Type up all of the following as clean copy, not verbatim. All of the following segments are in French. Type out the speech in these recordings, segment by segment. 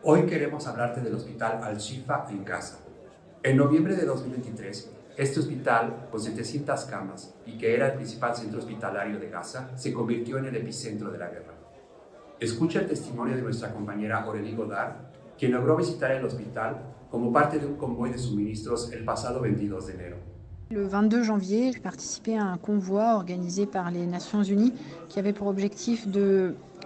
Hoy queremos hablarte del Hospital Al-Shifa en Gaza. En noviembre de 2023, este hospital, con 700 camas y que era el principal centro hospitalario de Gaza, se convirtió en el epicentro de la guerra. Escucha el testimonio de nuestra compañera Aurélie Godard, quien logró visitar el hospital como parte de un convoy de suministros el pasado 22 de enero. Le 22 janvier, j'ai participé à un convoi organisé par les Nations Unies qui avait pour objectif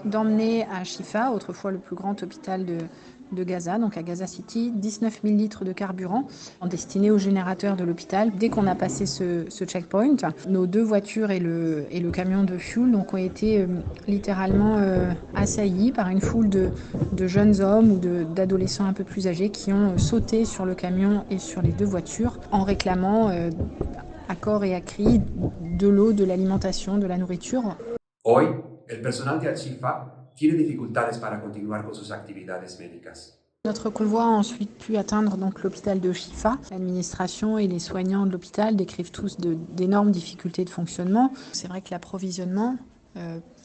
d'emmener à Shifa, autrefois le plus grand hôpital de Gaza, donc à Gaza City, 19 000 litres de carburant destinés aux générateurs de l'hôpital. Dès qu'on a passé ce checkpoint, nos deux voitures et le camion de fuel donc, ont été littéralement assaillis par une foule de jeunes hommes ou d'adolescents un peu plus âgés qui ont sauté sur le camion et sur les deux voitures en réclamant à corps et à cri de l'eau, de l'alimentation, de la nourriture. Hoy, el personal de Al-Shifa tiene dificultades para continuar con sus actividades médicas. Notre convoi a ensuite pu atteindre donc l'hôpital de Shifa. L'administration et les soignants de l'hôpital décrivent tous d'énormes difficultés de fonctionnement. C'est vrai que l'approvisionnement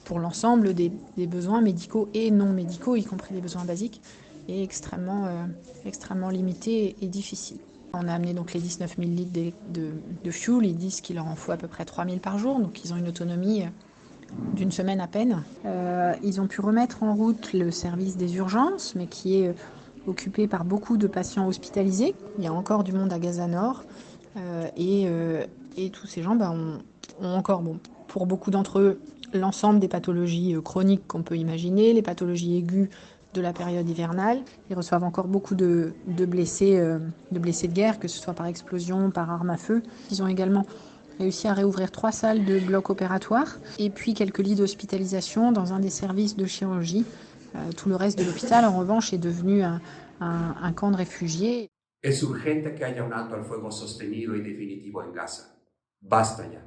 pour l'ensemble des besoins médicaux et non médicaux, y compris les besoins basiques, est extrêmement limité et difficile. On a amené donc les 19 000 litres de fuel. Ils disent qu'il leur en faut à peu près 3 000 par jour, donc ils ont une autonomie d'une semaine à peine. Ils ont pu remettre en route le service des urgences, mais qui est occupé par beaucoup de patients hospitalisés. Il y a encore du monde à Gaza Nord et tous ces gens ont encore, pour beaucoup d'entre eux, l'ensemble des pathologies chroniques qu'on peut imaginer, les pathologies aiguës de la période hivernale. Ils reçoivent encore beaucoup de blessés de guerre, que ce soit par explosion, par arme à feu. Ils ont également réussi à réouvrir 3 salles de bloc opératoire et puis quelques lits d'hospitalisation dans un des services de chirurgie. Tout le reste de l'hôpital, en revanche, est devenu un camp de réfugiés. Es urgente que haya un alto al fuego sostenido y definitivo en Gaza. Basta ya.